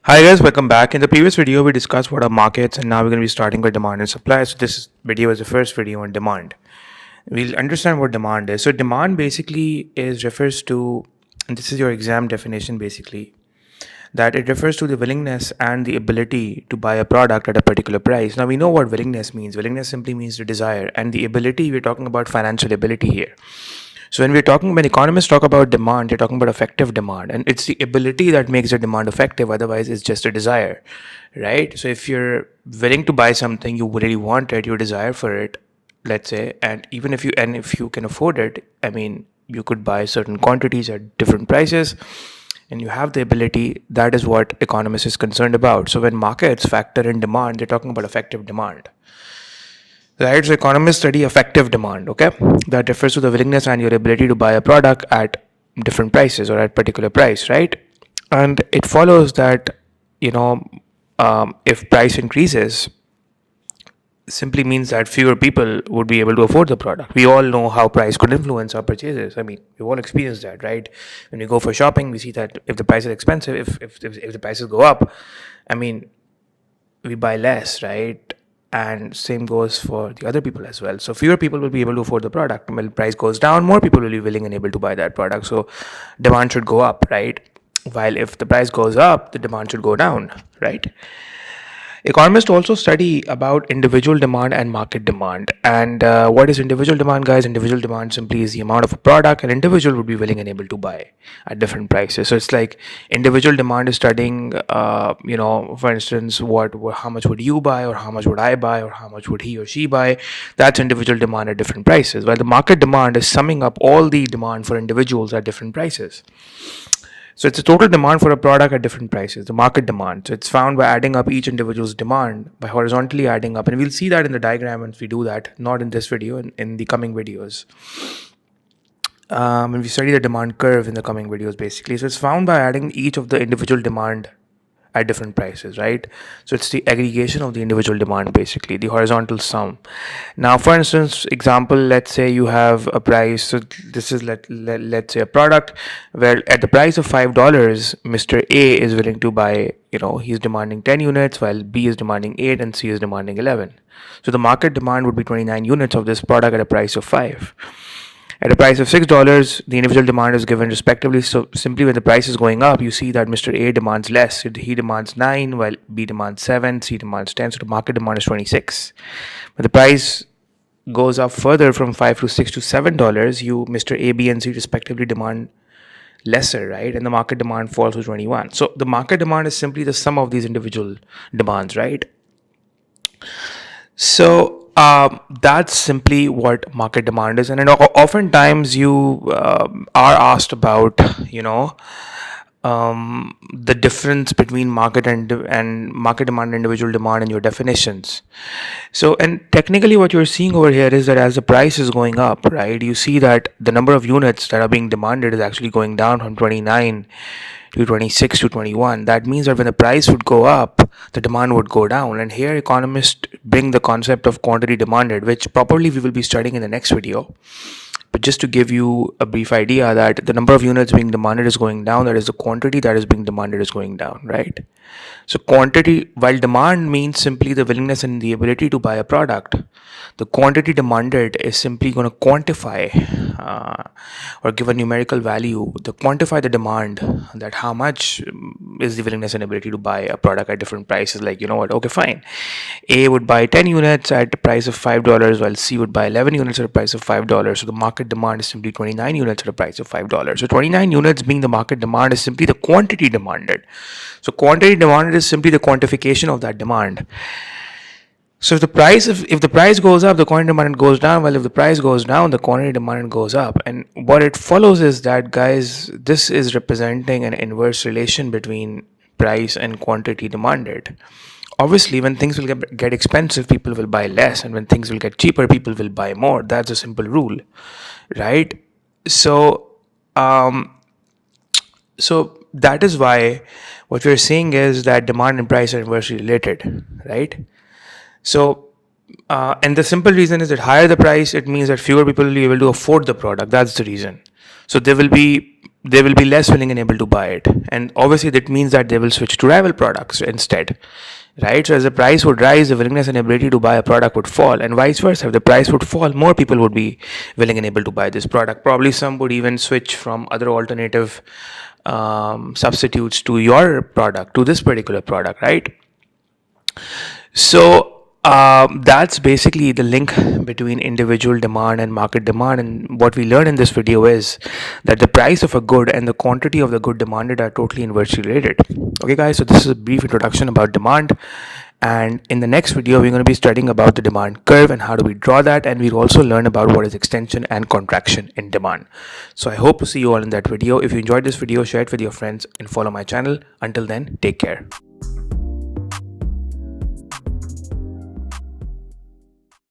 Hi guys, welcome back. In the previous video, we discussed what are markets, and now we're going to be starting with demand and supply. So video is the first video on demand. We'll understand what demand is. So demand basically is refers to, and this is your exam definition basically, that it refers to the willingness and the ability to buy a product at a particular price. Now we know what willingness means. Willingness simply means the desire, and the ability, we're talking about financial ability here. So when economists talk about demand, they're talking about effective demand, and it's the ability that makes the demand effective. Otherwise, it's just a desire, right? So if you're willing to buy something, you really want it, you desire for it, let's say, and even if you can afford it, I mean, you could buy certain quantities at different prices, and you have the ability. That is what economists is concerned about. So when markets factor in demand, they're talking about effective demand. Right, so economists study effective demand, okay? That refers to the willingness and your ability to buy a product at different prices or at particular price, right? And it follows that, you know, if price increases, simply means that fewer people would be able to afford the product. We all know how price could influence our purchases. I mean, we've all experienced that, right? When we go for shopping, we see that if the price is expensive, if the prices go up, I mean, we buy less, right? And same goes for the other people as well. So fewer people will be able to afford the product. When the price goes down, more people will be willing and able to buy that product. So demand should go up, right? While if the price goes up, the demand should go down, right? Economists also study about individual demand and market demand. And what is individual demand, guys? Individual demand simply is the amount of a product an individual would be willing and able to buy at different prices. So it's like individual demand is studying, for instance, how much would you buy, or how much would I buy, or how much would he or she buy? That's individual demand at different prices. While the market demand is summing up all the demand for individuals at different prices. So it's a total demand for a product at different prices, the market demand. So it's found by adding up each individual's demand, by horizontally adding up. And we'll see that in the diagram once we do that, not in this video, in the coming videos. And we study the demand curve in the coming videos basically. So it's found by adding each of the individual demand at different prices, right? So it's the aggregation of the individual demand, basically the horizontal sum. Now, for instance, example, let's say you have a price. So this is let's say a product where at the price of $5, Mr. A is willing to buy, he's demanding 10 units, while B is demanding 8 and C is demanding 11. So the market demand would be 29 units of this product at a price of 5. At a price of $6, the individual demand is given respectively. So simply when the price is going up, you see that Mr. A demands less. He demands 9, while B demands 7, C demands 10. So the market demand is 26. When the price goes up further from 5 to 6 to $7, Mr. A, B, and C respectively demand lesser, right? And the market demand falls to 21. So the market demand is simply the sum of these individual demands, right? So that's simply what market demand is. And oftentimes you are asked about, the difference between market and market demand and individual demand in your definitions. So, and technically what you're seeing over here is that as the price is going up, right, you see that the number of units that are being demanded is actually going down from 29 to 26 to 21. That means that when the price would go up, the demand would go down. And here economists bring the concept of quantity demanded, which probably we will be studying in the next video. But just to give you a brief idea that the number of units being demanded is going down, that is the quantity that is being demanded is going down, right? So quantity, while demand means simply the willingness and the ability to buy a product, the quantity demanded is simply going to quantify or give a numerical value, to quantify the demand, that how much is the willingness and ability to buy a product at different prices. Like, okay, fine. A would buy 10 units at a price of $5, while C would buy 11 units at a price of $5. So the market demand is simply 29 units at a price of $5. So 29 units being the market demand is simply the quantity demanded. So quantity demanded is simply the quantification of that demand. So if the price goes up, the quantity demanded goes down, while if the price goes down, the quantity demanded goes up. And what it follows is that, guys, this is representing an inverse relation between price and quantity demanded. Obviously, when things will get expensive, people will buy less, and when things will get cheaper, people will buy more. That's a simple rule, right? So that is why what we're seeing is that demand and price are inversely related, right? So, and the simple reason is that higher the price, it means that fewer people will be able to afford the product. That's the reason. So there will be less willing and able to buy it, and obviously that means that they will switch to rival products instead, right? So as the price would rise, the willingness and ability to buy a product would fall, and vice versa. If the price would fall, more people would be willing and able to buy this product. Probably some would even switch from other alternative substitutes to your product, to this particular product, right? So that's basically the link between individual demand and market demand. And what we learned in this video is that the price of a good and the quantity of the good demanded are totally inversely related. Okay, guys, so this is a brief introduction about demand. And in the next video, we're going to be studying about the demand curve and how do we draw that. And we'll also learn about what is extension and contraction in demand. So I hope to see you all in that video. If you enjoyed this video, share it with your friends and follow my channel. Until then, take care.